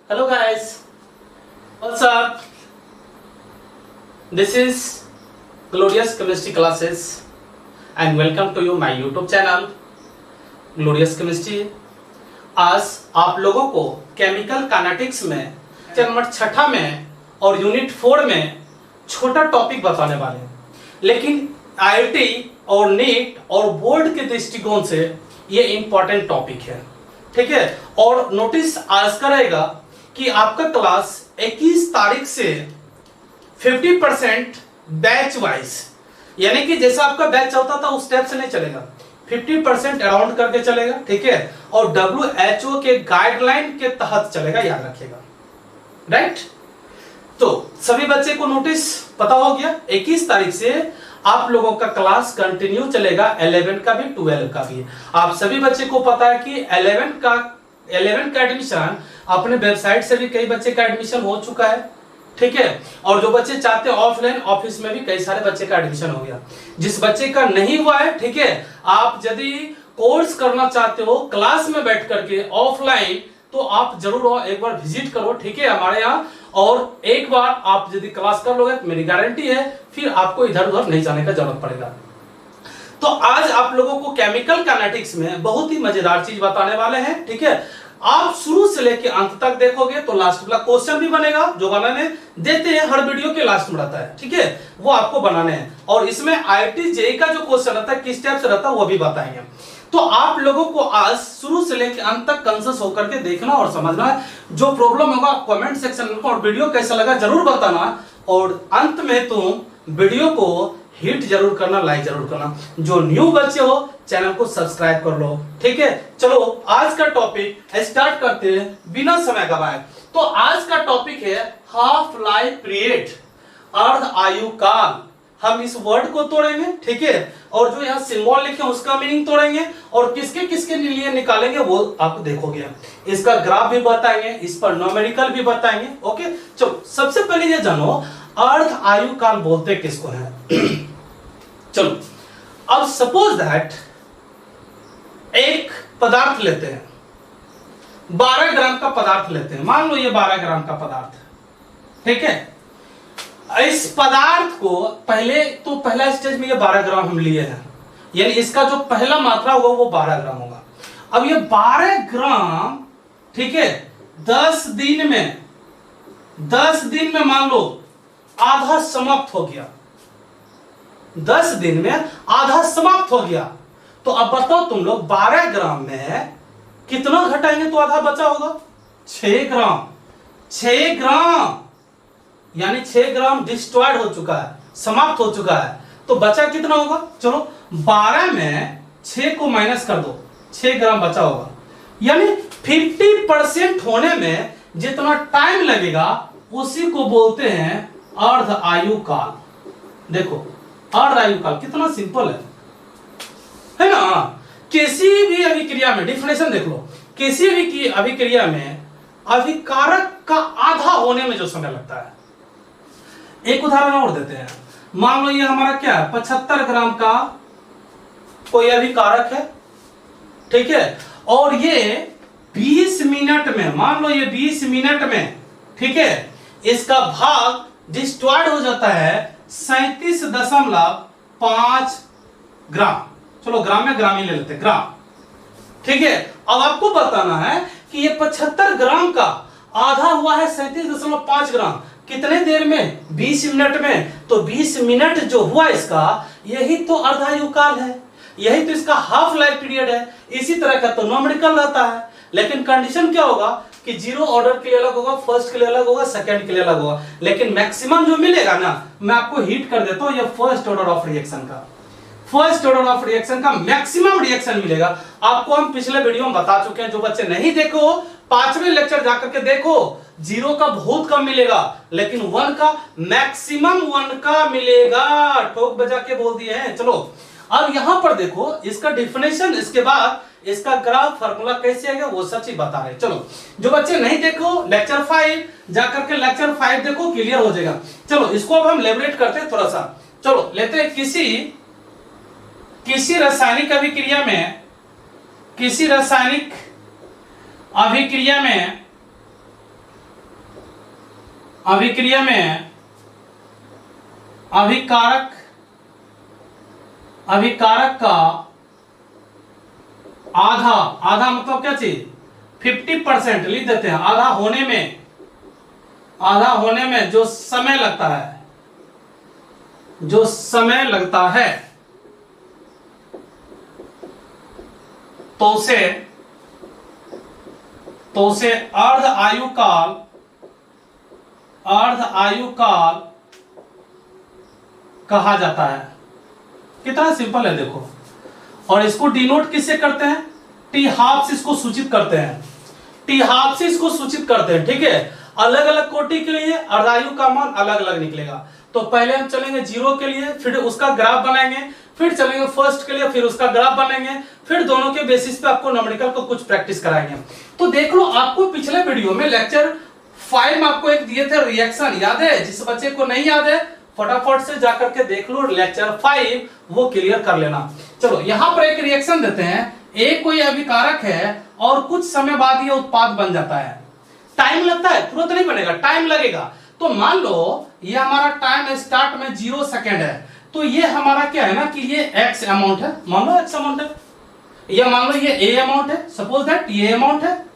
Hello guys, what's up? This is Glorious Chemistry Classes and welcome to you my YouTube channel Glorious Chemistry। आज आप लोगों को chemical kinetics में number 6 में और यूनिट 4 में छोटा टॉपिक बताने वाले हैं, लेकिन IIT और नीट और बोर्ड के दृष्टिकोण से ये इंपॉर्टेंट टॉपिक है, ठीक है। और नोटिस आज का रहेगा कि आपका क्लास 21 तारीख से 50% बैच वाइज, यानी कि जैसा आपका बैच चलता था उस टाइप से नहीं चलेगा, 50% अराउंड करके चलेगा, ठीक है। और WHO के गाइडलाइन के तहत चलेगा, याद रखिएगा, राइट। तो सभी बच्चे को नोटिस पता हो गया, 21 तारीख से आप लोगों का क्लास कंटिन्यू चलेगा, 11 का भी 12 का भी। आप सभी बच्चे को पता है कि 11 का एडमिशन अपने वेबसाइट से भी कई बच्चे का एडमिशन हो चुका है, ठीक है। और जो बच्चे चाहते हैं ऑफलाइन, ऑफिस में भी कई सारे बच्चे का एडमिशन हो गया। जिस बच्चे का नहीं हुआ है, ठीक है, आप यदि कोर्स करना चाहते हो क्लास में बैठ करके ऑफलाइन, तो आप जरूर एक बार विजिट करो, ठीक है, हमारे यहाँ। और एक बार आप यदि क्लास कर लोगे, मेरी गारंटी है फिर आपको इधर उधर नहीं जाने का जरूरत पड़ेगा। तो आज आप लोगों को केमिकल काइनेटिक्स में बहुत ही मजेदार चीज बताने वाले हैं, ठीक है। आप शुरू से लेकर अंत तक देखोगे तो लास्ट वाला क्वेश्चन भी बनेगा, जो बनाने देते हैं हर वीडियो के लास्ट में रहता है, ठीक है, वो आपको बनाने हैं। और इसमें IIT JEE का जो क्वेश्चन रहता है किस टाइप से रहता है वो भी बताएंगे। तो आप लोगों को आज शुरू से लेकर अंत तक कॉन्शियस होकर के देखना और समझना है। जो प्रॉब्लम होगा कमेंट सेक्शन में, और वीडियो कैसा लगा जरूर बताना, और अंत में तुम वीडियो को हिट जरूर करना, लाइक जरूर करना। जो न्यू बच्चे हो चैनल को सब्सक्राइब कर लो, ठीक है। चलो आज का टॉपिक स्टार्ट करते हैं बिना समय गवाए। तो आज का टॉपिक है हाफ लाइफ पीरियड, अर्ध आयु काल। हम इस वर्ड को तोड़ेंगे, ठीक है, और जो यहाँ सिंबल लिखे हैं उसका मीनिंग तोड़ेंगे, और किसके किसके लिए निकालेंगे वो आप देखोगे। इसका ग्राफ भी बताएंगे, इस पर न्यूमेरिकल भी बताएंगे, ओके। चलो सबसे पहले ये जानो अर्ध आयु काल बोलते किसको है। चलो अब सपोज दैट एक पदार्थ लेते हैं, 12 ग्राम का पदार्थ लेते हैं, मान लो ये 12 ग्राम का पदार्थ है, ठीक है। इस पदार्थ को पहला स्टेज में ये 12 ग्राम हम लिए हैं, यानी इसका जो पहला मात्रा होगा वो 12 ग्राम होगा। अब ये 12 ग्राम, ठीक है, 10 दिन में मान लो आधा समाप्त हो गया, 10 दिन में आधा समाप्त हो गया। तो अब बताओ तुम लोग 12 ग्राम में कितना घटाएंगे तो आधा बचा होगा? 6 ग्राम। 6 ग्राम यानी 6 ग्राम डिस्ट्रॉयड हो चुका है, समाप्त हो चुका है। तो बचा कितना होगा? चलो 12 में 6 को माइनस कर दो, 6 ग्राम बचा होगा। यानी 50% होने में जितना टाइम लगेगा उसी को बोलते हैं अर्ध आयु काल। देखो अर्ध आयु काल कितना सिंपल है ना। किसी भी अभिक्रिया में डिफिनेशन देख लो, किसी भी अभिक्रिया में अभिकारक का आधा होने में जो समय लगता है। एक उदाहरण और देते हैं, मान लो ये हमारा क्या है, 75 ग्राम का कोई अभिकारक है, ठीक है, और ये 20 मिनट में, मान लो ये 20 मिनट में, ठीक है, इसका भाग डिस्ट्रॉयड हो जाता है 37.5 ग्राम। चलो ग्राम में ग्राम ही ले लेते, ग्राम, ठीक है। अब आपको बताना है कि ये 75 ग्राम का आधा हुआ है 37.5 ग्राम, कितने देर में? 20 मिनट में। तो 20 मिनट जो हुआ इसका, यही तो अर्धायु काल है, यही तो इसका हाफ लाइफ पीरियड है। इसी तरह का तो न्यूमेरिकल रहता है, लेकिन कंडीशन क्या होगा कि 0 ऑर्डर के लिए अलग होगा, फर्स्ट के लिए अलग होगा, सेकंड के लिए अलग होगा। लेकिन मैक्सिमम जो मिलेगा ना, मैं आपको हिट कर देता हूं, ये फर्स्ट ऑर्डर ऑफ रिएक्शन का मैक्सिमम रिएक्शन मिलेगा। आपको हम पिछले वीडियो में बता चुके हैं, जो बच्चे नहीं देखो 5वें लेक्चर जाकर के देखो। 0 का बहुत कम मिलेगा, लेकिन 1 का मैक्सिमम 1 का मिलेगा। ठोक बजा के बोल दिए हैं। चलो अब यहां पर देखो इसका डिफिनेशन, इसके बाद इसका ग्राफ फार्मूला कैसे आएगा वो सच ही बता रहे। चलो जो बच्चे नहीं देखो लेक्चर 5 जाकर के लेक्चर 5 देखो, क्लियर हो जाएगा। चलो इसको अब हम लेबरेट करते हैं थोड़ा सा। चलो लेते हैं किसी रासायनिक अभिक्रिया में अभिक्रिया में अभिकारक का आधा मतलब क्या चीज 50% लिख देते हैं। आधा होने में जो समय लगता है तो उसे अर्ध आयु काल कहा जाता है। कितना सिंपल है देखो। और इसको डिनोट किससे करते हैं? टी हाफ से इसको सूचित करते हैं। ठीक है। अलग अलग कोटि के लिए अर्धायु का मान अलग अलग निकलेगा। तो पहले हम चलेंगे 0 के लिए, फिर उसका ग्राफ बनाएंगे, फिर चलेंगे फर्स्ट के लिए, फिर उसका ग्राफ बनाएंगे, फिर दोनों के बेसिस पे आपको न्यूमेरिकल को कुछ प्रैक्टिस कराएंगे। तो देख लो, आपको पिछले वीडियो में लेक्चर 5 में आपको एक दिए थे रिएक्शन, याद है? जिस बच्चे को नहीं याद है फटाफट से जाकर के देख लो लेक्चर 5, वो क्लियर कर लेना। चलो यहां पर एक रिएक्शन देते हैं। एक कोई अभिकारक है और कुछ समय बाद ये उत्पाद बन जाता है। टाइम लगता है, तुरंत नहीं बनेगा, टाइम लगेगा। तो मान लो ये हमारा टाइम स्टार्ट में 0 सेकेंड है, तो ये हमारा क्या है ना कि ये x अमाउंट है, मान लो x अमाउंट है, ये मान लो ये a अमाउंट है, सपोज दैट ये अमाउंट है।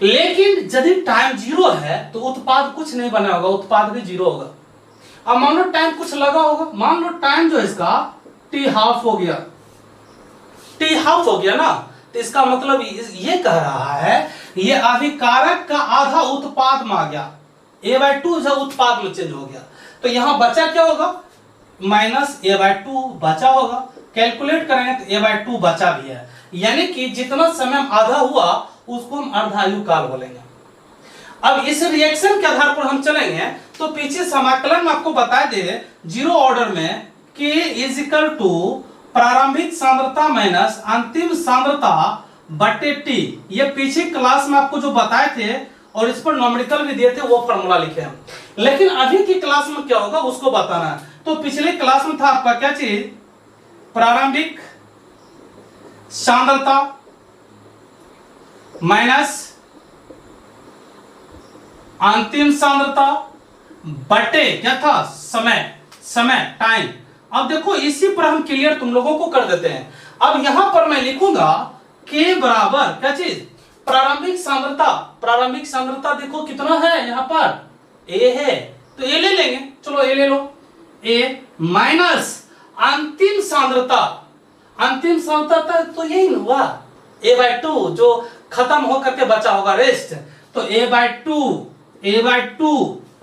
लेकिन यदि टाइम 0 है तो उत्पाद कुछ नहीं बना होगा, उत्पाद भी 0 होगा। अब मान लो टाइम कुछ लगा होगा, मान लो टाइम जो है इसका t हाफ हो गया ना, तो इसका मतलब ये कह रहा है ये अभिकारक का आधा उत्पाद में आ गया, a/2 जो उत्पाद में चेंज हो गया। तो यहां बचा क्या होगा? माइनस a/2 बचा होगा। कैलकुलेट करेंगे तो a/2 बचा भी है, यानी कि जितना समय आधा हुआ उसको हम अर्धायु काल बोलेंगे। अब इस रिएक्शन के आधार पर हम चलेंगे तो पीछे समाकलन में आपको बता दे 0 ऑर्डर में k = प्रारंभिक सांद्रता माइनस अंतिम सांद्रता बटे t। ये पीछे क्लास में आपको जो बताए थे और इस पर न्यूमेरिकल भी दिए थे, वो फॉर्मूला लिखे हैं। लेकिन अभी की क्लास में क्या होगा उसको बताना है। तो पिछले क्लास में था आपका क्या चीज? प्रारंभिक सांद्रता माइनस अंतिम सांद्रता बटे क्या था? समय टाइम। अब देखो इसी पर हम क्लियर तुम लोगों को कर देते हैं। अब यहां पर मैं लिखूंगा k बराबर क्या चीज? प्रारंभिक सांद्रता देखो कितना है यहाँ पर? a है, तो a ले लेंगे। चलो a ले लो, a माइनस अंतिम सांद्रता तो यही हुआ a/2 जो खत्म होकर के बचा होगा रेस्ट, तो a/2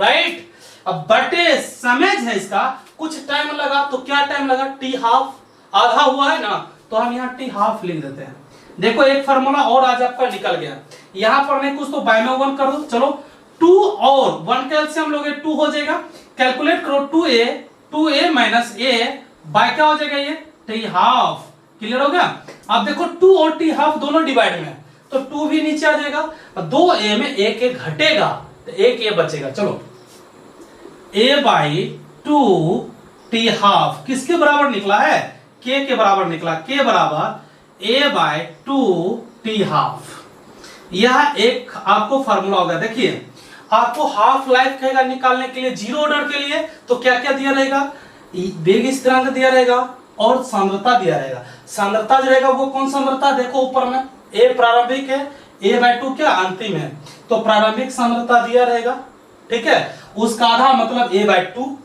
राइट। अब बटे समय है इसका, कुछ टाइम लगा तो क्या टाइम लगा? t हाफ, आधा हुआ है ना, तो हम यहाँ t हाफ लिख देते हैं। देखो एक फार्मूला और आज आपका निकल गया। यहां पर नहीं कुछ तो बाय में 1 कर दो। चलो 2 और 1 का एलसीएम लोगे 2 हो जाएगा। कैलकुलेट करो 2a माइनस a बाय क्या हो जाएगा? ये t हाफ। क्लियर हो गया? अब देखो 2 और t हाफ दोनों डिवाइड में, तो 2 भी नीचे आ जाएगा, 2a में एक घटेगा तो एक a बचेगा। चलो a/2 t हाफ किसके बराबर निकला है? k के बराबर निकला। k बराबर a/2 t हाफ। यह एक आपको फार्मूला होगा। देखिए आपको हाफ लाइफ कहेगा निकालने के लिए 0 ऑर्डर के लिए, तो क्या क्या दिया रहेगा? वेग स्थिरांक दिया रहेगा और सांद्रता दिया रहेगा। सांद्रता जो रहेगा वो कौन सांद्रता? देखो ऊपर में a प्रारंभिक है, a/2 क्या अंतिम है, तो प्रारंभिक सांद्रता दिया रहेगा। ठीक है, उसका आधा मतलब a/2,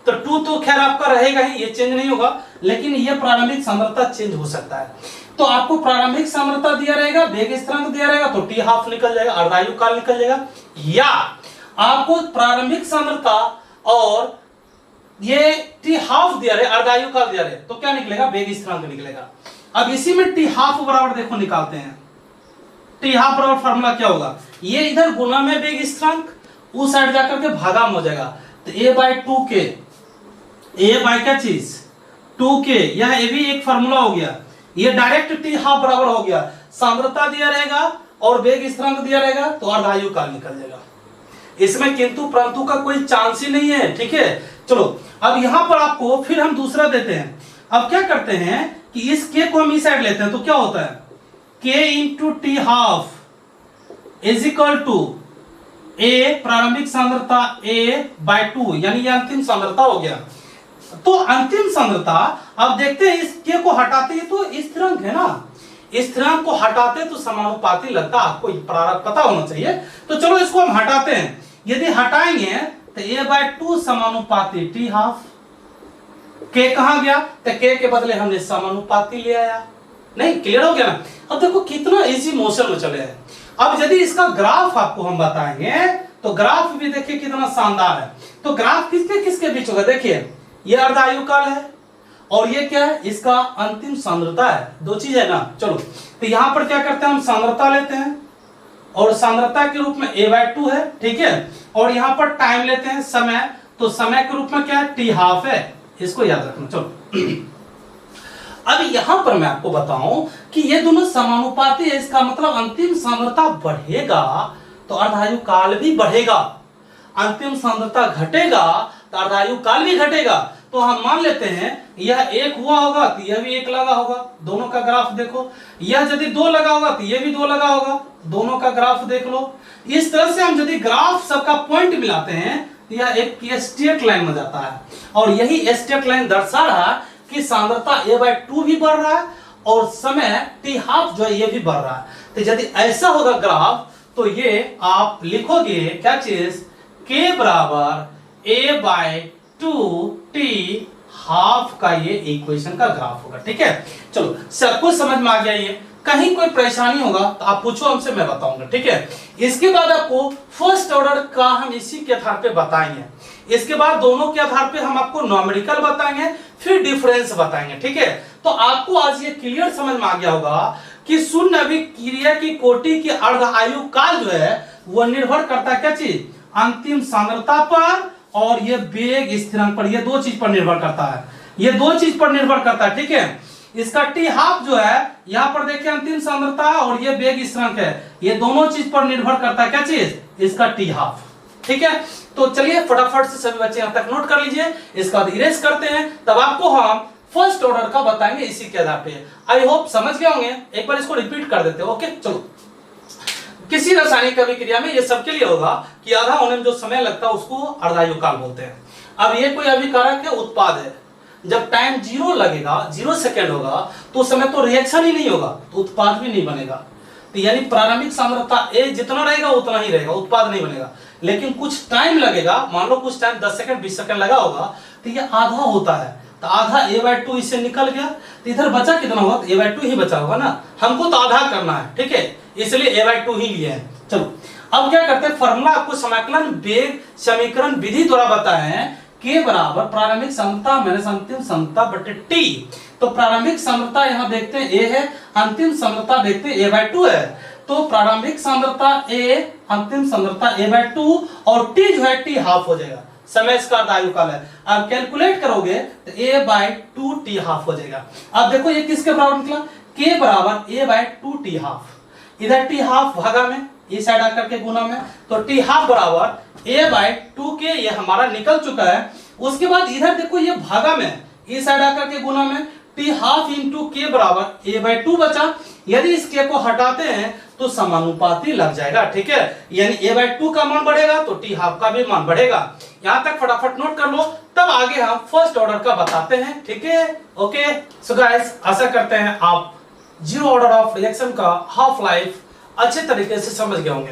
तो 2 तो खैर आपका रहेगा ही, ये चेंज नहीं होगा, लेकिन ये प्रारंभिक सांद्रता चेंज हो सकता है। तो आपको प्रारंभिक सांद्रता दिया रहेगा, वेग स्थिरांक दिया रहेगा, तो t हाफ निकल जाएगा, अर्धायु काल निकल जाएगा। या आपको प्रारंभिक सांद्रता और ये t हाफ दिया रहे, अर्धायु काल दिया रहे, तो क्या निकलेगा? वेग स्थिरांक निकलेगा। अब इसी में t हाफ बराबर देखो निकालते हैं। t हाफ बराबर फार्मूला क्या होगा? ये इधर गुना में वेग स्थिरांक, उस साइड जाकर के भागा में हो जाएगा, तो a/2 के a बाय क्या चीज? 2k। यह ये भी एक फार्मूला हो गया। ये डायरेक्ट t हाफ बराबर हो गया, सांद्रता दिया रहेगा और वेग स्थिरांक दिया रहेगा, तो अर्धायु काल निकल जाएगा। इसमें किंतु परंतु का कोई चांस ही नहीं है। ठीक है, चलो अब यहां पर आपको फिर हम दूसरा देते हैं। अब क्या करते हैं कि इस k को हम इस साइड लेते हैं, तो क्या होता है? k × t half is equal to a प्रारंभिक सांद्रता A/2 यानी ये अंतिम सांद्रता हो गया। तो अंतिम सांद्रता अब देखते हैं इस के को हटाते हैं तो स्थिरांक है ना, स्थिरांक को हटाते तो समानुपाती लगता, आपको पता होना चाहिए। तो चलो इसको हम हटाते हैं, यदि हटाएंगे तो A/2 समानुपाती T½ के कहां गया, तो के बदले हमने समानुपाती ले आया। नहीं, क्लियर हो गया ना। अब देखो कितना इजी मोशन में चले हैं। अब यदि इसका ग्राफ आपको हम बताएंगे तो ग्राफ भी देखिए कितना शानदार है। तो ग्राफ किसके किसके बीच होगा, देखिए ये अर्धायु काल है और ये क्या है, इसका अंतिम सांद्रता है, दो चीज है ना। चलो तो यहां पर क्या करते हैं, हम सांद्रता लेते हैं और सांद्रता के रूप में A/2 है, ठीक है। और यहां पर टाइम लेते हैं समय, तो समय के रूप में क्या है, T½ है, इसको याद रखना। चलो अब यहां पर मैं आपको बताऊं कि ये दोनों समानुपाती है, इसका मतलब अंतिम सांद्रता बढ़ेगा तो अर्धायु काल भी बढ़ेगा, अंतिम सांद्रता घटेगा तो अर्धायु काल भी घटेगा। तो हम मान लेते हैं यह 1 हुआ होगा तो यह भी 1 लगा होगा, दोनों का ग्राफ देखो। यह यदि 2 लगा होगा तो यह भी 2 लगा होगा, दोनों का ग्राफ देख लो। इस तरह से हम यदि ग्राफ सबका पॉइंट मिलाते हैं तो यह एक स्ट्रेट लाइन में जाता है और यही स्ट्रेट लाइन दर्शा रहा है कि सांद्रता A/2 भी बढ़ रहा है और समय T½ जो है ये भी बढ़ रहा है। तो यदि ऐसा होगा ग्राफ तो ये आप लिखोगे क्या चीज, K बराबर A/2 T½ का ये इक्वेशन का ग्राफ होगा, ठीक है। चलो सबको समझ में आ गया, ये कहीं कोई परेशानी होगा तो आप पूछो हमसे, मैं बताऊंगा, ठीक है। इसके बाद आपको फर्स्ट ऑर्डर का हम इसी के आधार पे बताएंगे, इसके बाद दोनों के आधार पे हम आपको न्यूमेरिकल बताएंगे, फिर डिफरेंस बताएंगे, ठीक है। तो आपको आज ये क्लियर समझ में आ गया होगा कि शून्य अभिक्रिया की कोटि की अर्धायु काल जो है वह निर्भर करता है क्या चीज, अंतिम सांद्रता पर और ये वेग स्थिरांक पर, ये दो चीज पर निर्भर करता है, ये दो चीज पर निर्भर करता है, ठीक है। इसका T½ जो है यहां पर देखिए अंतिम सांद्रता और ये वेग स्थिरांक है, ये दोनों चीज पर निर्भर करता है क्या चीज, इसका T½ ठीक है। तो चलिए फटाफट से सभी बच्चे यहां तक नोट कर लीजिए, इसका बाद इरेज करते हैं, तब आपको हम फर्स्ट ऑर्डर का बताएंगे इसी के आधार पे। आई होप समझ गए होंगे, एक बार इसको रिपीट कर देते हैं, ओके। चलो किसी रासायनिक अभिक्रिया में ये सबके लिए होगा कि आधा होने में जो समय लगता है उसको अर्धायु काल बोलते हैं। अब ये कोई अभिकारक है, उत्पाद है, जब टाइम 0 लगेगा, 0 सेकेंड होगा तो उस समय तो रिएक्शन ही नहीं होगा तो उत्पाद भी नहीं बनेगा। तो यानी प्रारंभिक सांद्रता A जितना रहेगा उतना ही रहेगा, उत्पाद नहीं बनेगा। लेकिन कुछ टाइम लगेगा, मान लो कुछ टाइम 10 सेकंड 20 सेकंड लगा होगा तो ये आधा होता है, तो आधा A/2 इससे निकल गया तो इधर बचा कितना होगा, तो A/2 ही बचा होगा ना, हमको तो आधा करना है, ठीक है, इसलिए A/2 ही लिए हैं। चलो अब क्या करते हैं, फॉर्मूला आपको समाकलन वेग समीकरण विधि द्वारा बताए हैं, K बराबर प्रारंभिक सांद्रता माइनस अंतिम सांद्रता बटे T। तो प्रारंभिक सांद्रता यहाँ देखते हैं A है, अंतिम सांद्रता देखते हैं A/2 है, तो प्रारंभिक सांद्रता A, अंतिम सांद्रता A/2 और T जो है T½ हो जाएगा, समय इसका अर्धायु काल है। अब कैलकुलेट करोगे तो A/2 T½ हो जाएगा। अब देखो ये किसके बराबर निकला, K बराबर A/2 T½ इधर T½ भागा में इस साइड आकर के गुना में, तो T½ बराबर A/2 के ये हमारा निकल चुका है। उसके बाद इधर देखो ये भागा में इस साइड आकर के गुना में T½ इंटू K बराबर A/2 बचा। यदि इस K को हटाते हैं तो समानुपाती लग जाएगा, ठीक है, यानी A/2 का मान बढ़ेगा तो T½ का भी मान बढ़ेगा। यहां तक फटाफट नोट कर लो, तब आगे हम फर्स्ट ऑर्डर का बताते हैं, ठीक है, ओके। सो गाइस आशा करते हैं आप जीरो ऑर्डर ऑफ रिएक्शन का हाफ लाइफ अच्छे तरीके से समझ गए होंगे।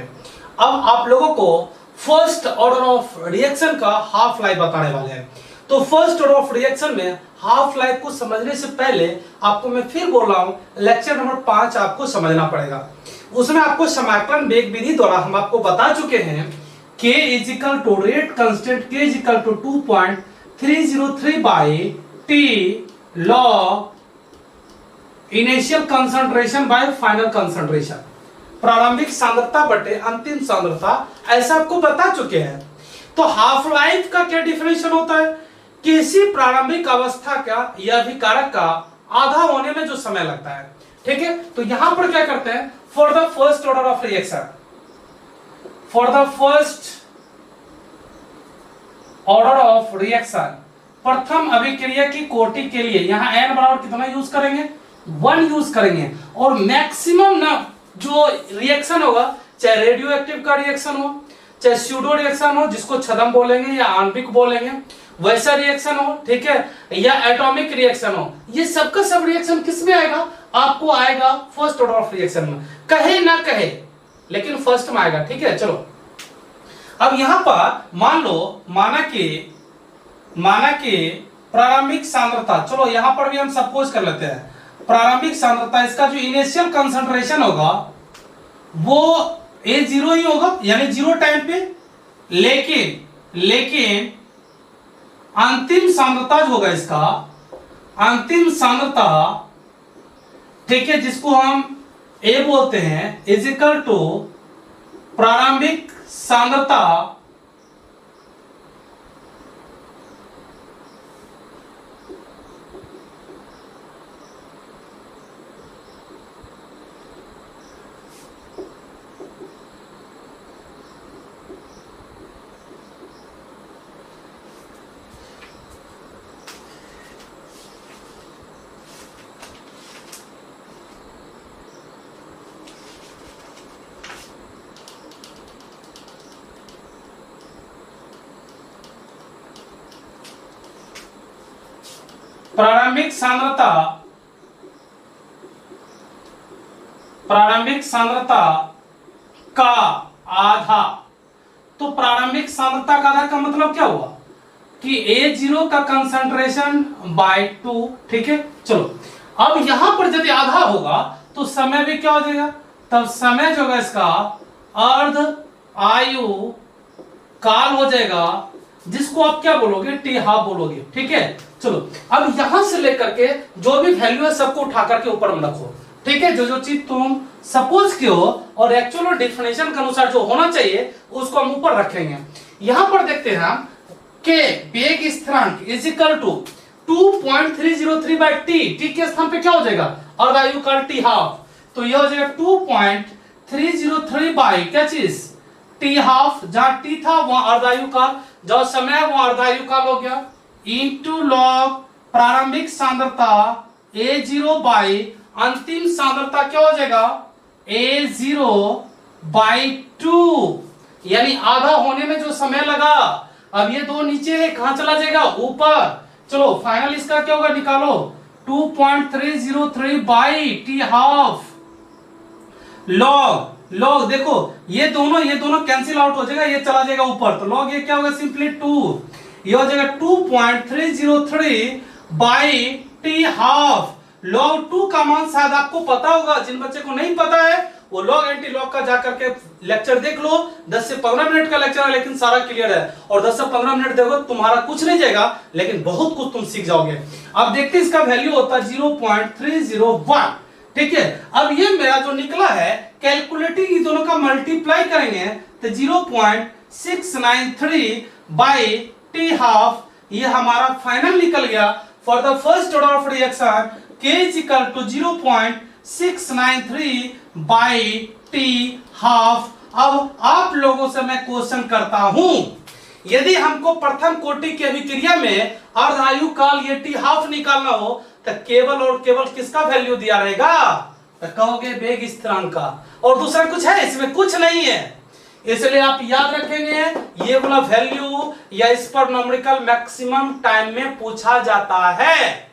अब आप लोगों को फर्स्ट ऑर्डर ऑफ रिएक्शन का हाफ लाइफ बताने वाले हैं। तो फर्स्ट ऑर्डर ऑफ रिएक्शन में हाफ लाइफ को समझने से पहले आपको मैं फिर बोल रहा हूं, लेक्चर नंबर 5 आपको समझना पड़ेगा। उसमें आपको समाकलन वेग विधि द्वारा हम आपको बता चुके हैं K is equal to rate constant K is equal to 2.303 by T log initial concentration by final concentration, प्रारंभिक सांद्रता बटे अंतिम सांद्रता, ऐसा आपको बता चुके हैं। तो हाफ लाइफ का क्या डिफिनेशन होता है, किसी प्रारंभिक अवस्था का या अभिकारक का आधा होने में जो समय लगता है, ठीक है। तो यहां पर क्या करते हैं, for the first order of reaction, for the first order of reaction, प्रथम अभिक्रिया की कोटि के लिए यहां n बराबर कितना यूज करेंगे, 1 यूज करेंगे। और मैक्सिमम ना जो रिएक्शन होगा, चाहे रेडियो एक्टिव का रिएक्शन हो, चाहे स्यूडो रिएक्शन हो जिसको छद्म बोलेंगे या आणविक बोलेंगे, वैसा रिएक्शन हो, ठीक है, या एटॉमिक रिएक्शन हो, ये सबका सब रिएक्शन किस में आएगा? आपको आएगा फर्स्ट ऑर्डर ऑफ रिएक्शन में, कहे ना कहे लेकिन फर्स्ट में आएगा, ठीक है। चलो अब यहां पर मान लो, माना कि प्रारंभिक सांद्रता, चलो यहां पर भी हम सपोज कर लेते हैं, प्रारंभिक सांद्रता इसका जो इनिशियल कंसंट्रेशन होगा वो A0 ही होगा, यानी जीरो टाइम पे, लेकिन अंतिम सांद्रता जो होगा इसका, अंतिम सांद्रता, ठीक है, जिसको हम A बोलते हैं, इज इक्वल टू प्रारंभिक सांद्रता प्रारंभिक सांद्रता का आधा। तो प्रारंभिक सांद्रता का आधा का मतलब क्या हुआ कि A0 का कंसंट्रेशन बाय 2, ठीक है। चलो अब यहां पर यदि आधा होगा तो समय भी क्या हो जाएगा, तब समय जो है इसका अर्ध आयु काल हो जाएगा, जिसको आप क्या बोलोगे, टी हाफ बोलोगे, ठीक है। चलो अब यहां से लेकर के जो भी वैल्यू है सबको उठा करके ऊपर में रखो, ठीक है। जो चीज तुम सपोज की हो और एक्चुअल और डेफिनेशन के अनुसार जो होना चाहिए उसको हम ऊपर रखेंगे। यहां पर देखते हैं हम कि वेग स्थिरांक is equal to 2.303 by T के स्थान पे क्या हो जाएगा, अर्धायु काल टी हाफ, तो यह हो जाएगा 2.303 बाय क्या चीज, टी हाफ, जहां टी था वहां अर्धायु काल, जहां समय वहां अर्धायु काल हो गया, इनटू लॉग प्रारंभिक सांद्रता A0 बाय अंतिम सांद्रता क्या हो जाएगा, A0 बाय 2, यानी आधा होने में जो समय लगा, अब ये दो नीचे है, कहां चला जाएगा, ऊपर। चलो फाइनल इसका क्या होगा, निकालो, 2.303 बाई टी हाफ लॉग देखो ये दोनों कैंसिल आउट हो जाएगा, ये चला जाएगा ऊपर, तो लॉग ये क्या होगा, सिंपली 2, ये हो जाएगा 2.303 बाई टी हाफ। लॉग 2 का मान शायद आपको पता होगा, जिन बच्चे को नहीं पता है वो लॉग एंटी लॉग का जाकर के लेक्चर देख लो, 10 से 15 मिनट का लेक्चर है लेकिन सारा क्लियर है, और 10 से 15 मिनट देखो तुम्हारा कुछ नहीं जाएगा लेकिन बहुत कुछ तुम सीख जाओगे। अब देखते हैं इसका वैल्यू होता है 0.301, ठीक है। अब ये मेरा जो निकला है कैलकुलेटिंग, इन दोनों का मल्टीप्लाई करेंगे तो 0.693 बाई टी हाफ, ये हमारा फाइनल निकल गया for the first order of reaction K is equal to 0.693 by T half. अब आप लोगों से मैं क्वेश्चन करता हूं, यदि हमको प्रथम कोटि की अभिक्रिया में अर्धायु काल ये टी हाफ निकालना हो तो केवल और केवल किसका वैल्यू दिया रहेगा, तो कहोगे वेग स्थिरांक का, और दूसरा कुछ है इसमें, कुछ नहीं है। इसलिए आप याद रखेंगे ये वाला वैल्यू या इस पर न्यूमेरिकल मैक्सिमम टाइम में पूछा जाता है।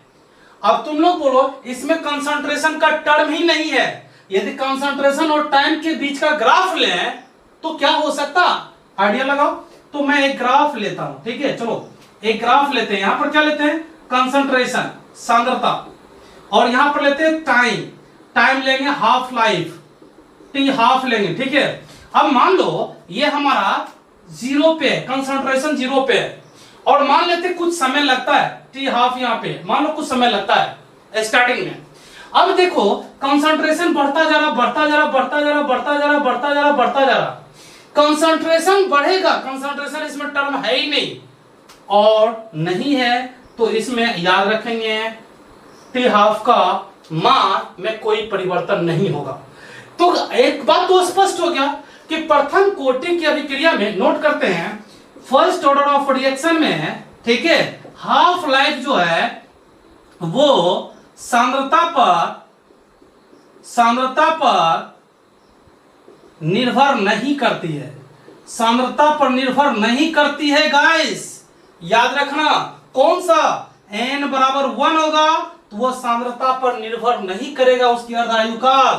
अब तुम लोग बोलो इसमें कंसंट्रेशन का टर्म ही नहीं है, यदि कंसंट्रेशन और टाइम के बीच का ग्राफ लें तो क्या हो सकता, आइडिया लगाओ। तो मैं एक ग्राफ लेता हूं, ठीक है, चलो एक ग्राफ लेते हैं। यहां पर क्या लेते हैं, कंसंट्रेशन सांद्रता, और यहां पर लेते हैं टाइम लेंगे हाफ लाइफ, टी हाफ लेंगे, ठीक है। अब मान लो ये हमारा 0 पे, कंसंट्रेशन 0 पे, और मान लेते कुछ समय लगता है टी हाफ, यहां पे मान लो कुछ समय लगता है स्टार्टिंग में। अब देखो कंसंट्रेशन बढ़ता जा रहा, कंसंट्रेशन बढ़ेगा, कंसंट्रेशन इसमें टर्म है ही नहीं और नहीं है, तो इसमें याद रखेंगे टी हाफ का मान में कोई परिवर्तन नहीं होगा। तो एक बात तो स्पष्ट हो गया कि प्रथम कोटि की अभिक्रिया में, नोट करते हैं, फर्स्ट ऑर्डर ऑफ रिएक्शन में, ठीक है, हाफ लाइफ जो है वो सांद्रता पर निर्भर नहीं करती है, सांद्रता पर निर्भर नहीं करती है गाइस, याद रखना। कौन सा n बराबर 1 होगा तो वह सांद्रता पर निर्भर नहीं करेगा उसकी अर्धायु काल।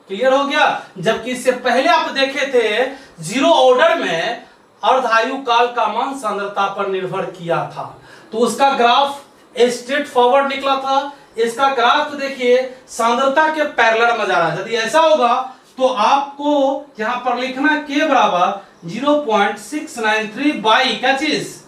क्लियर हो गया। जबकि इससे पहले आप देखे थे जीरो ऑर्डर में अर्धायु काल का मान सांद्रता पर निर्भर किया था, तो उसका ग्राफ स्ट्रेट फॉरवर्ड निकला था। इसका ग्राफ देखिए सांद्रता के पैरेलल में जा रहा है। यदि ऐसा होगा तो आपको यहां पर लिखना k बराबर 0.693 बाई क्या चीज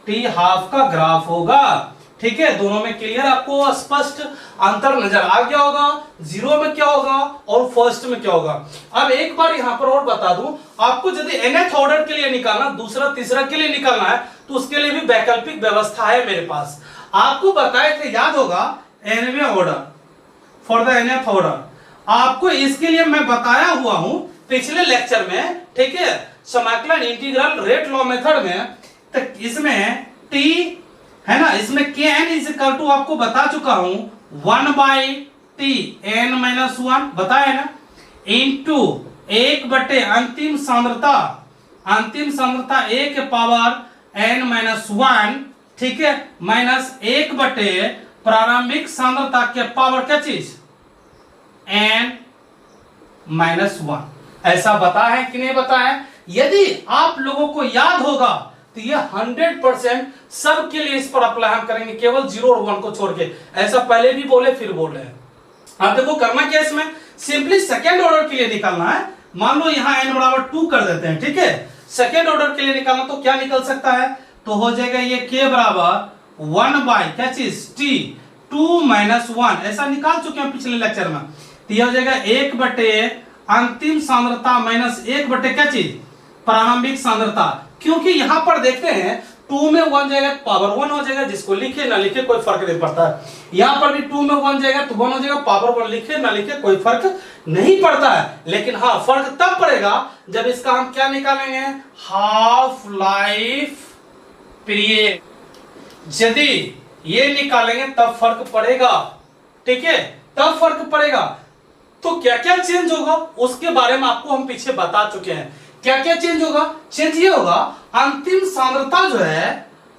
टी हाफ का ग्राफ होगा। ठीक है, दोनों में क्लियर आपको स्पष्ट अंतर नजर आ गया होगा, जीरो में क्या होगा और फर्स्ट में क्या होगा। अब एक बार यहां पर और बता दूं, आपको यदि nth ऑर्डर के लिए निकालना, दूसरा तीसरा के लिए निकालना है तो उसके लिए भी वैकल्पिक व्यवस्था है मेरे पास। आपको बताए थे, याद होगा, nवें order for the nth order. आपको इसके लिए मैं बताया हुआ हूं पिछले लेक्चर में, ठीक है, समाकलन इंटीग्रल रेट लॉ मेथड में। तो इसमें t है ना, इसमें kn इज इक्वल टू आपको बता चुका हूं 1/t n-1 बताया ना, इंटू 1/, अंतिम सांद्रता 1 के पावर n-1, ठीक है, माइनस 1/, प्रारंभिक सांद्रता के पावर क्या चीज n-1। ऐसा बता है कि नहीं बता है? यदि आप लोगों को याद होगा तो ये 100% सबके लिए इस पर अप्लाई हम करेंगे, केवल 0 और 1 को छोड़ के। ऐसा पहले भी बोले फिर बोल रहे हैं। अब देखो करना क्या है, इसमें सिंपली सेकेंड ऑर्डर के लिए निकालना है। मान लो यहां n बराबर 2 कर देते हैं, ठीक है। सेकेंड ऑर्डर के लिए निकालना तो क्या निकल सकता है, तो हो जाएगा ये k बराबर 1 बाई क्या चीज t 2 - 1, ऐसा निकाल चुके हैं पिछले लेक्चर में। तो यह हो जाएगा 1/, अंतिम सांद्रता माइनस 1/, क्या चीज प्रारंभिक सांद्रता। क्योंकि यहां पर देखते हैं 2 में 1 जाएगा पावर 1 हो जाएगा, जिसको लिखे ना लिखे कोई फर्क नहीं पड़ता है। यहां पर भी 2 में 1 जाएगा तो 1 हो जाएगा, पावर 1 लिखे ना लिखे कोई फर्क नहीं पड़ता है। लेकिन हाँ, फर्क तब पड़ेगा जब इसका हम क्या निकालेंगे, हाफ लाइफ पीरियड। यदि ये निकालेंगे तब फर्क पड़ेगा, ठीक है, तब फर्क पड़ेगा। तो क्या क्या चेंज होगा उसके बारे में आपको हम पीछे बता चुके हैं। क्या क्या चेंज होगा, चेंज ये होगा, अंतिम सांद्रता जो है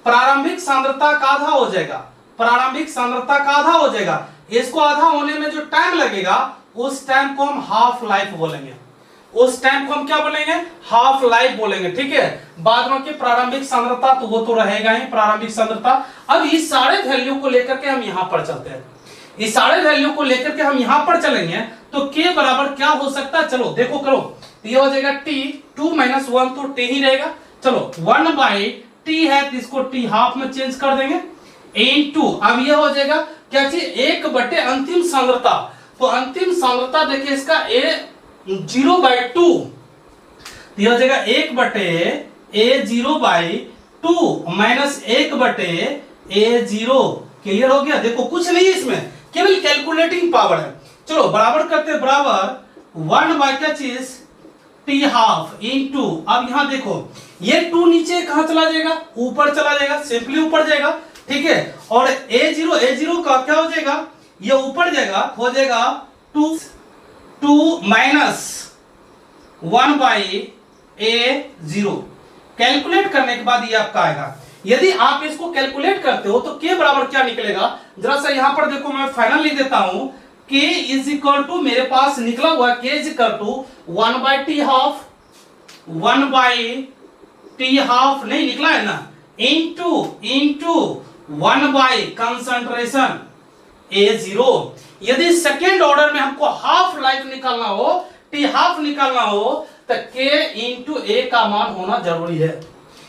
प्रारंभिक सांद्रता का आधा हो जाएगा, प्रारंभिक सांद्रता का आधा हो जाएगा। इसको आधा होने में जो टाइम लगेगा उस टाइम को हम हाफ लाइफ बोलेंगे, उस टाइम को हम क्या बोलेंगे, हाफ लाइफ बोलेंगे, ठीक है। बाद में की प्रारंभिक सांद्रता तो वो तो रहेगा ही प्रारंभिक सांद्रता। अब इस सारे वैल्यू को लेकर के हम यहां पर चलते हैं, इस सारे वैल्यू को लेकर के हम यहां पर चलेंगे तो k बराबर क्या हो सकता है, चलो देखो करो। तो ये हो जाएगा t 2 - 1 तो t ही रहेगा। चलो 1/t है तो इसको t हाफ में चेंज कर देंगे इनटू, अब ये हो जाएगा क्या चीज 1/, अंतिम सांद्रता। तो अंतिम सांद्रता देखिए इसका A0/2, ये हो जाएगा 1/, A0/2 माइनस 1/, A0। क्लियर हो गया। देखो कुछ नहीं है इसमें, केवल कैलकुलेटिंग पावर है। चलो बराबर करते हैं, बराबर 1 क्या चीज t हाफ इनटू, अब यहां देखो ये 2 नीचे कहां चला जाएगा, ऊपर चला जाएगा, सिंपली ऊपर जाएगा, ठीक है। और A0 का क्या हो जाएगा, ये ऊपर जाएगा, हो जाएगा 2 माइनस 1/A0। कैलकुलेट करने के बाद ये आपका आएगा। यदि आप इसको कैलकुलेट करते हो तो k बराबर क्या निकलेगा, जरा सा यहां पर देखो, मैं फाइनल लिख देता हूं। k इज इक्वल टू, मेरे पास निकला हुआ k is equal to 1/t half, 1/t half नहीं निकला है ना, इंटू 1 कंसंट्रेशन A0। यदि सेकेंड ऑर्डर में हमको हाफ लाइफ निकालना हो, t हाफ निकालना हो, तो k इंटू a का मान होना जरूरी है।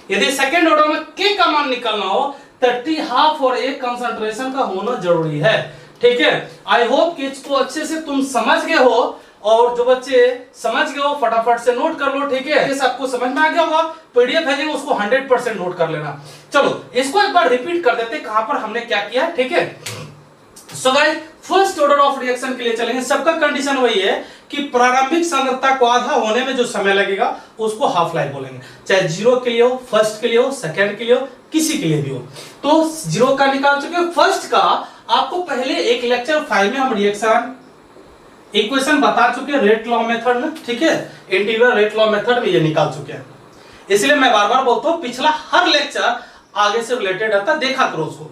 यदि सेकेंड ऑर्डर में k का मान निकालना हो तो t हाफ और a कंसंट्रेशन का होना जरूरी है, ठीक है। आई होप कि इसको अच्छे से तुम समझ गए हो, और जो बच्चे समझ गए हो फटाफट से नोट कर लो, ठीक है। जैसे आपको समझ में आ गया होगा, पीडीएफ भेजेंगे उसको 100% नोट कर लेना। चलो इसको एक बार रिपीट कर देते कहां पर हमने क्या किया, ठीक है। So guys, first order of reaction के लिए चलेंगे। सबका कंडीशन वही है कि प्रारंभिक सांद्रता को आधा होने में जो समय लगेगा उसको हाफ लाइफ बोलेंगे, चाहे 0 के लिए हो, फर्स्ट के लिए हो, सेकंड के लिए हो, किसी के लिए भी हो। तो 0 का निकाल चुके, फर्स्ट का आपको पहले एक लेक्चर 5 में हम रिएक्शन इक्वेशन बता चुके हैं रेट लॉ मेथड में, ठीक है, इंटीग्रल रेट लॉ मेथड में ये निकाल चुके हैं। इसलिए मैं बार बार बोलता हूं पिछला हर लेक्चर आगे से रिलेटेड रहता, देखा करो उसको।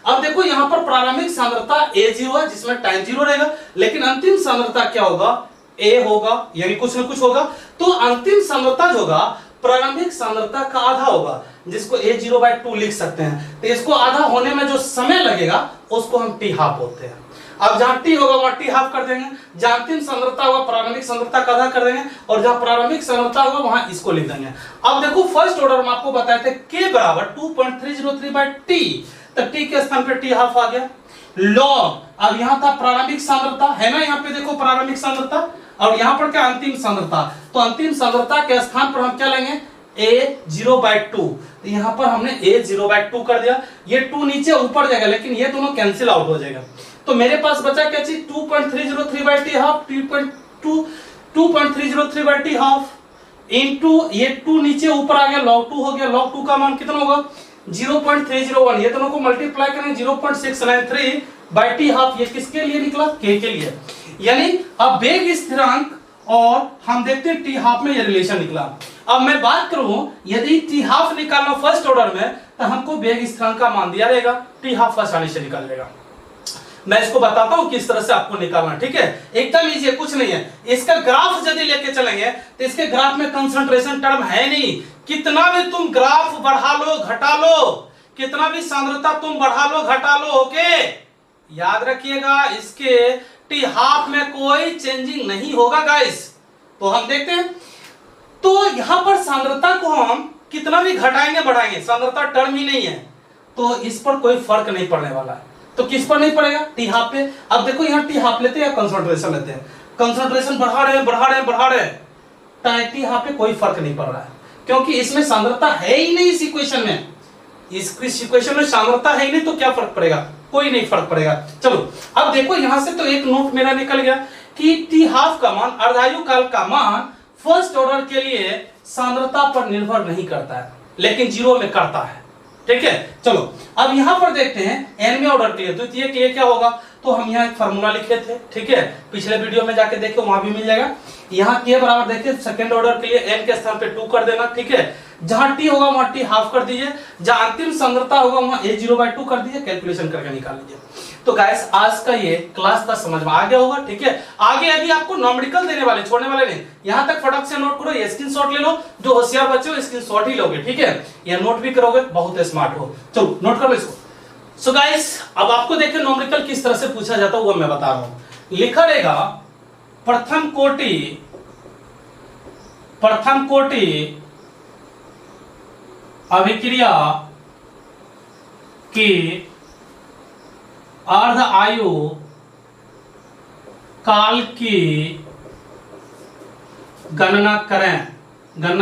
अब देखो यहां पर प्रारंभिक सांद्रता A0 है जिसमें टाइम 0 रहेगा, लेकिन अंतिम सांद्रता क्या होगा, A होगा, यानी कुछ ना कुछ होगा। तो अंतिम सांद्रता जो होगा प्रारंभिक सांद्रता का आधा होगा, जिसको A0/2 लिख सकते हैं। तो इसको आधा होने में जो समय लगेगा उसको हम टी हाफ बोलते हैं। अब जहां टी होगा वहां टी हाफ कर देंगे, जहां अंतिम सांद्रता होगा प्रारंभिक सांद्रता का आधा कर देंगे, और जहां प्रारंभिक सांद्रता होगा वहां इसको लिख देंगे। अब देखो फर्स्ट ऑर्डर में आपको बताए थे k बराबर 2.303/t, तो t के स्थान पे टी हाफ आ गया। लॉग, अब यहां था प्रारंभिक सांद्रता है ना, यहां पे देखो प्रारंभिक सांद्रता, और यहां पर क्या अंतिम सांद्रता, तो अंतिम सांद्रता के स्थान पर हम क्या लेंगे A0/2, तो यहां पर हमने A0/2 कर दिया। ये 2 नीचे ऊपर जाएगा लेकिन ये दोनों कैंसिल आउट हो जाएगा, तो मेरे पास बचा क्या चीज 2.303/t half, 2.303/t half into ये 2 नीचे ऊपर आ गया, log 2 हो गया। log 2 का मान कितना होगा 0.301, ये दोनों को मल्टीप्लाई करें 0.693/t हाफ, ये किसके लिए निकला k के लिए, यानी अब वेग स्थिरांक और हम देखते हैं टी हाफ में ये रिलेशन निकला। अब मैं बात करूं यदि टी हाफ निकालना फर्स्ट ऑर्डर में, तो हमको वेग स्थिरांक का मान दिया रहेगा, टी हाफ आसानी से निकाल लेगा। मैं इसको बताता हूं किस तरह से आपको निकालना, ठीक है, एकदम इजी है, कुछ नहीं है। इसका ग्राफ यदि लेके चलेंगे तो इसके ग्राफ में कंसंट्रेशन टर्म है नहीं, कितना भी तुम ग्राफ बढ़ा लो घटा लो, कितना भी सांद्रता तुम बढ़ा लो घटा लो, ओके, याद रखिएगा इसके टी हाफ में कोई चेंजिंग नहीं होगा गाइस। तो हम देखते हैं, तो यहां पर सांद्रता को हम कितना भी घटाएंगे बढ़ाएंगे, सांद्रता टर्म ही नहीं है, तो इस पर कोई फर्क नहीं पड़ने वाला है। तो किस पर नहीं पड़ेगा, टी हाफ पे। अब देखो यहां टी हाफ लेते हैं या कंसंट्रेशन लेते हैं, कंसंट्रेशन बढ़ा रहे हैं, टी हाफ पे कोई फर्क नहीं पड़ रहा है, क्योंकि इसमें सांद्रता है ही नहीं इस इक्वेशन में, इस इक्वेशन में सांद्रता है ही नहीं, तो क्या फर्क पड़ेगा, कोई नहीं फर्क पड़ेगा। चलो अब देखो यहां से तो एक नोट मेरा निकल गया कि टी हाफ का मान, अर्धायु काल का मान फर्स्ट ऑर्डर के लिए सांद्रता पर निर्भर नहीं करता है, लेकिन जीरो में करता है, ठीक है। चलो अब यहां पर देखते हैं एन में ऑर्डर के लिए द्वितीय के लिए क्या होगा, तो हम यहाँ एक फार्मूला लिखे थे, ठीक है, पिछले वीडियो में जाके देखे वहां भी मिल जाएगा। यहाँ के बराबर देखिए सेकंड ऑर्डर के लिए एन के स्थान पे 2 कर देना, ठीक है, जहां टी होगा वहां टी हाफ कर दीजिए, जहां अंतिम सांद्रता होगा वहां A0/2 कर दीजिए, कैलकुलेशन करके निकाल लीजिए। तो गाइस आज का ये क्लास का समझ में आ गया होगा, ठीक है। आगे अभी आपको न्यूमेरिकल देने वाले, छोड़ने वाले नहीं, यहां तक फटाक से नोट करो, ये स्क्रीनशॉट ले लो, जो होशियार बच्चे हो स्क्रीनशॉट ही लोगे, ठीक है, ये नोट भी करोगे, बहुत स्मार्ट हो। चलो नोट कर लो इसको। सो गाइस अब आपको देखिए न्यूमेरिकल किस तरह से पूछा जाता है वो मैं बता रहा हूं। लिखा रहेगा प्रथम कोटि अभिक्रिया की अर्ध आयु काल की गणना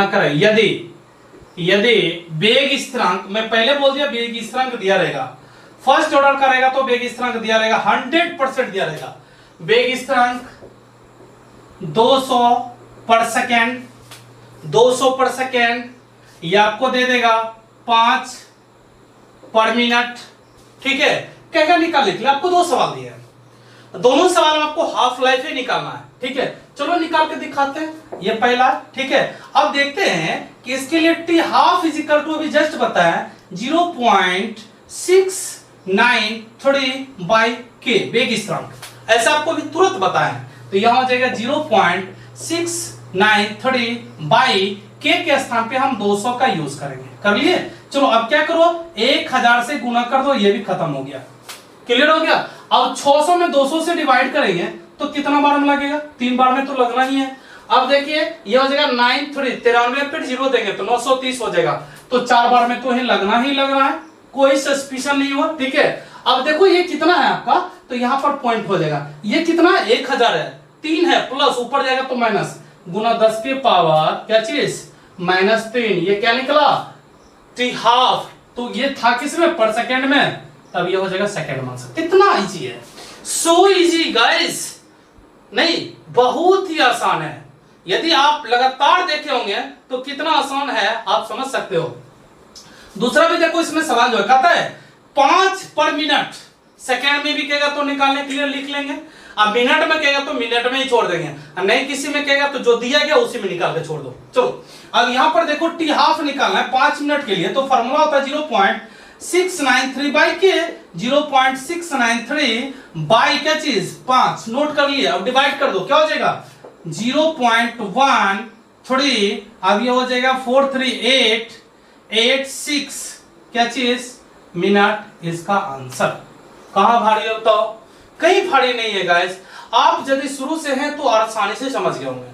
करें यदि वेग स्थिरांक, मैं पहले बोल दिया वेग स्थिरांक दिया रहेगा, फर्स्ट ऑर्डर का रहेगा तो वेग स्थिरांक दिया रहेगा 100% दिया रहेगा, वेग स्थिरांक 200 पर सेकेंड, ये आपको दे देगा 5 पर मिनट, ठीक है। क्या निकाल लेते हैं, आपको 2 सवाल दिए हैं, दोनों सवाल में आपको हाफ लाइफ ही निकालना है, ठीक है। चलो निकाल के दिखाते हैं, ये पहला, ठीक है। अब देखते हैं कि इसके लिए T half is equal to, अभी जस्ट बताया 0.693/k वेग स्थिरांक, ऐसा आपको भी तुरंत बताया, तो यहां हो जाएगा 0.693/k के स्थान पे हम 200 का यूज करेंगे, कर लिए। चलो अब क्या करो, 1000 से गुना कर दो, ये भी खत्म हो गया, क्लियर हो गया। अब 600 में 200 से डिवाइड करेंगे तो कितना बार में लगेगा, 3 बार में तो लगना ही है। अब देखिए ये हो जाएगा 93 पे 0 देंगे तो 930 हो जाएगा, तो 4 बार में तो ही लगना है, कोई सस्पिशन नहीं हुआ, ठीक है। अब देखो ये कितना है आपका, तो यहां पर पॉइंट हो जाएगा, ये कितना 1000 है, 3 है प्लस ऊपर जाएगा तो माइनस, गुना 10 के पावर क्या चीज -3, ये क्या निकला टी हाफ, तो ये था किसमें पर सेकेंड में, तब ये हो जाएगा सेकेंड मान से। कितना इजी है, सो इजी गाइस, नहीं बहुत ही आसान है, यदि आप लगातार देखे होंगे तो कितना आसान है आप समझ सकते हो। दूसरा भी देखो इसमें सवाल जो कहता है 5 पर मिनट, सेकेंड में भी कहेगा तो निकालने के लिए लिख लेंगे। अब मिनट में कहेगा तो मिनट में ही छोड़ देंगे, नहीं किसी में कहेगा तो जो दिया गया उसी में निकाल के छोड़ दो। चलो अब यहां पर देखो टी हाफ निकालना है 5 मिनट के लिए, तो फॉर्मूला होता है 0.693 बाई के, 0.693 बाई क्या चीज 5, नोट कर लिया। अब डिवाइड कर दो, क्या हो जाएगा 0.13, अब ये हो जाएगा 43886 क्या चीज मिनट, इसका आंसर। कहां भारी होता हो, कहीं भारी नहीं है गाइस, आप यदि शुरू से हैं तो आसानी से समझ गए होंगे।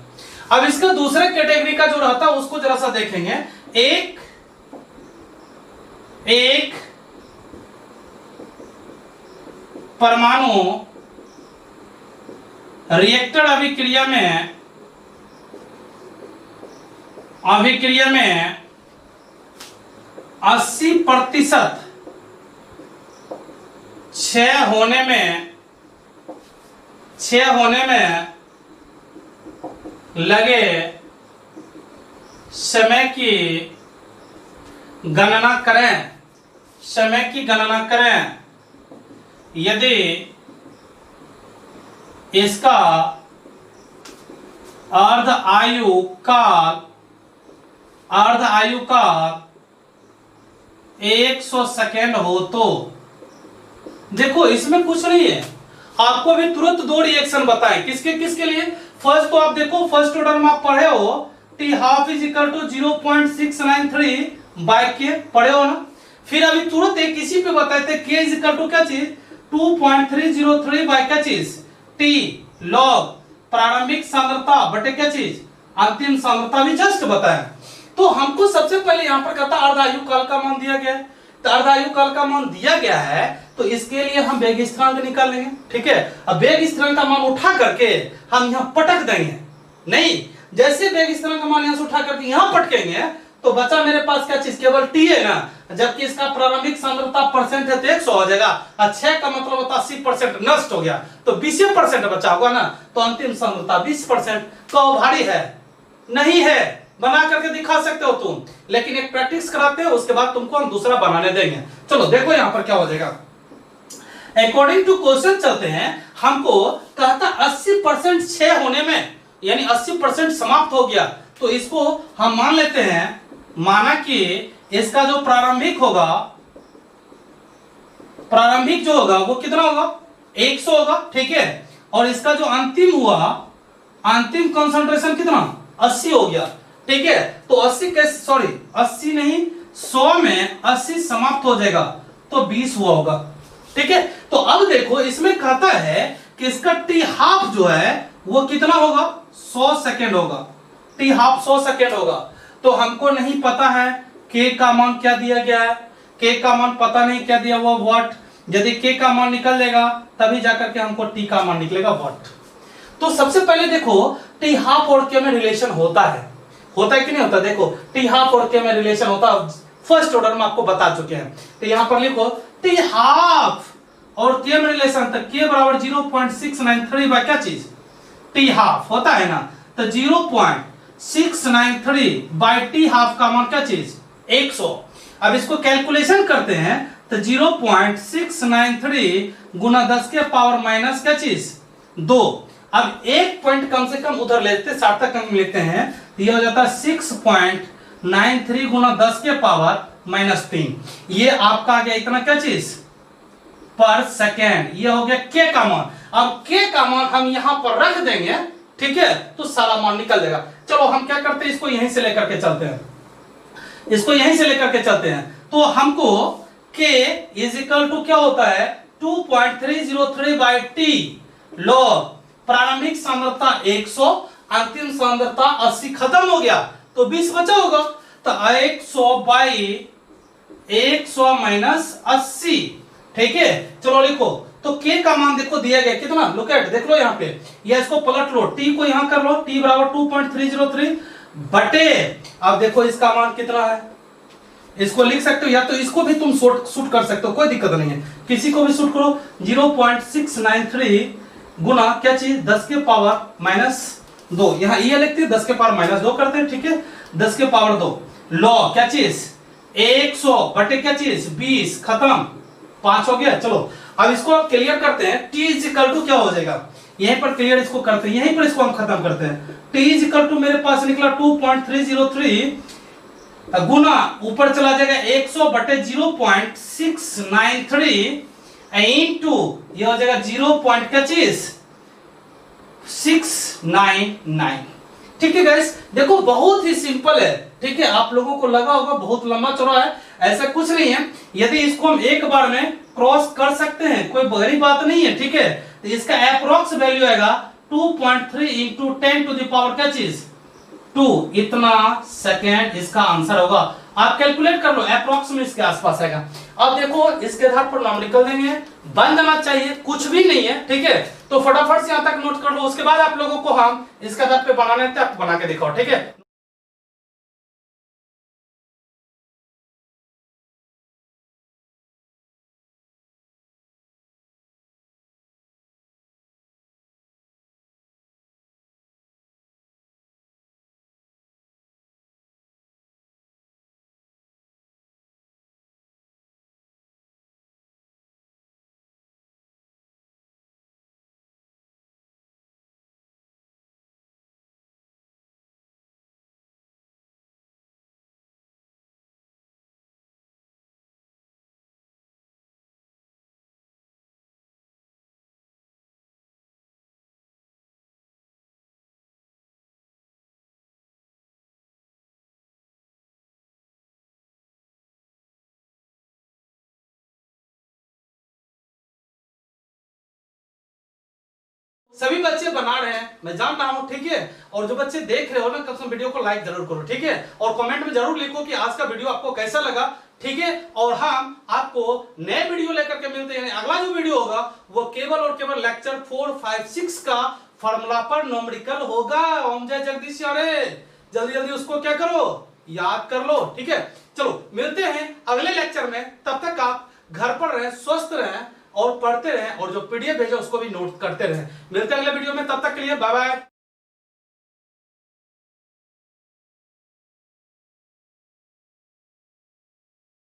अब इसका दूसरे कैटेगरी का जो रहता है उसको जरा सा देखेंगे। एक परमाणु रिएक्टर अभिक्रिया में 80% क्षय होने में लगे समय की गणना करें, यदि इसका अर्ध आयु काल 100 सेकेंड हो तो। देखो इसमें कुछ नहीं है, आपको भी तुरंत दो रिएक्शन बताएं, किसके किसके लिए। फर्स्ट तो आप देखो, फर्स्ट ऑर्डर में आप पढ़े हो T half is equal to 0.693 by k, पढ़े हो ना। फिर अभी तुरंत एक इसी पे बताए थे के इज इक्वल टू क्या चीज 2.303 बाय क्या चीज टी लॉग प्रारंभिक सांद्रता बटे क्या चीज अंतिम सांद्रता भी जस्ट बताया। तो हमको सबसे पहले यहां पर कहता अर्ध आयु काल का मान दिया गया है, तो अर्ध आयु काल का मान दिया गया है तो इसके लिए हम वेग स्थिरांक निकाल लेंगे, ठीक है। अब वेग स्थिरांक का मान उठा करके हम यहां पटक देंगे, नहीं जैसे वेग स्थिरांक का मान यहां से उठा करके यहां पटकेंगे तो बचा मेरे पास क्या चीज केवल टी है ना, जबकि इसका प्रारंभिक सांद्रता परसेंट है तो 100 हो जाएगा, 6 का मतलब होता 80% नष्ट हो गया तो 20% बचा होगा ना, तो अंतिम सांद्रता 20%। तो भारी है नहीं है, बना करके दिखा सकते हो तुम, लेकिन एक प्रैक्टिस कराते हैं उसके बाद तुमको हम दूसरा बनाने देंगे। चलो देखो यहां पर क्या हो जाएगा। अकॉर्डिंग टू क्वेश्चन चलते हैं, हमको कहता 80% क्षय होने में, यानी 80% समाप्त हो गया, तो इसको हम मान लेते हैं, माना कि इसका जो प्रारंभिक जो होगा वो कितना होगा 100 होगा, ठीक है। और इसका जो अंतिम हुआ, अंतिम कंसंट्रेशन कितना 80 हो गया, ठीक है। तो 80 नहीं 100 में 80 समाप्त हो जाएगा तो 20 हुआ होगा, ठीक है। तो अब देखो इसमें कहता है कि इसका टी हाफ जो है वो कितना होगा 100 सेकेंड होगा, टी हाफ 100 सेकेंड होगा। तो हमको नहीं पता है के का मान क्या दिया गया है, के का मान पता नहीं क्या दिया हुआ व्हाट, यदि के का मान निकल लेगा तभी जाकर के हमको टी का मान निकलेगा व्हाट। तो सबसे पहले देखो टी हाफ और के में रिलेशन होता है कि नहीं होता। देखो टी हाफ और के में रिलेशन होता है, फर्स्ट ऑर्डर में आपको बता चुके हैं। तो यहां पर लिखो टी हाफ और के में रिलेशन, तो के बराबर 0.693 बाय क्या चीज टी हाफ होता है ना, तो 0.693 बाय टी हाफ का मान क्या चीज 100। अब इसको कैलकुलेशन करते हैं तो 0.693 गुना 10 के पावर माइनस क्या चीज 2। अब एक पॉइंट कम से कम उधर लेते, सार्थक अंक लेते हैं, तो यह हो जाता है 6.93 गुना 10 के पावर माइनस 3। ये आपका आ गया इतना क्या चीज पर सेकेंड, ये हो गया के का मान। अब के का मान हम यहां पर रख देंगे, ठीक है, तो सारा मान निकल जाएगा। चलो हम क्या करते हैं, इसको यहीं से लेकर के चलते हैं, तो हमको के इज इक्वल टू क्या होता है 2.303 बाय टी लॉग प्रारंभिक सांद्रता 100, अंतिम सांद्रता 80, खत्म हो गया तो 20 बचा होगा, तो 100 बाई 100 माइनस 80, ठीक है। चलो लिखो, तो के का मान देखो दिया गया कितना, लुक एट, देख लो यहाँ पे, या इसको पलट लो, टी को यहां कर लो, टी बराबर 2.303 बटे, अब देखो इसका मान कितना है, इसको लिख सकते हो या तो इसको भी तुम शूट कर सकते हो, कोई दिक्कत नहीं है, किसी को भी शूट करो। 0.693 गुना क्या चीज 10 के पावर माइनस 2, यहां ये लिखते हैं 10 के पावर माइनस 2 करते हैं, ठीक है, 10 के पावर 2 लॉ क्या चीज 100 बटे क्या चीज 20, खत्म, 5 हो गया। चलो अब इसको क्लियर करते हैं, t इज इक्वल टू क्या हो जाएगा, यहीं पर क्लियर इसको करते हैं, यहीं पर इसको हम खत्म करते हैं। t इज इक्वल टू मेरे पास निकला 2.303 गुना ऊपर चला जाएगा 100 बटे 0.693 इंटू ये हो जाएगा 0.699। ठीक है गाइस, देखो बहुत ही सिंपल है। ठीक है, आप लोगों को लगा होगा बहुत लंबा चौड़ा है, ऐसा कुछ नहीं है। यदि इसको हम एक बार में क्रॉस कर सकते हैं, कोई बड़ी बात नहीं है। ठीक है, तो इसका एप्रोक्स वैल्यू आएगा 2.3 इंटू 10 टू द पावर क्या चीज 2, इतना सेकेंड इसका आंसर होगा। आप कैलकुलेट कर लो, अप्रोक्स में इसके आसपास आएगा। अब देखो इसके आधार पर नाम निकल देंगे, बन जाना चाहिए, कुछ भी नहीं है। ठीक है, तो फटाफट से यहां तक नोट कर लो, उसके बाद आप लोगों को हम इसके आधार पे बनाने थे, आप बना के दिखाओ। ठीक है, सभी बच्चे बना रहे हैं, मैं जान रहा हूं। ठीक है, और जो बच्चे देख रहे हो ना, कम से कम वीडियो को लाइक जरूर करो। ठीक है, और कमेंट में जरूर लिखो कि आज का वीडियो आपको कैसा लगा। ठीक है, और हम आपको नए वीडियो लेकर के मिलते हैं। अगला जो वीडियो होगा वो केवल और केवल लेक्चर 4, 5, 6 का फॉर्मूला पर न्यूमेरिकल होगा। ओम जय जगदीश यारे, जल्दी जल्दी उसको क्या करो, याद कर लो। ठीक है, चलो मिलते हैं अगले लेक्चर में। तब तक आप घर पर रहें, स्वस्थ रहें और पढ़ते रहें, और जो पीडीएफ भेजा उसको भी नोट करते रहें। मिलते हैं अगले वीडियो में, तब तक के लिए बाय बाय।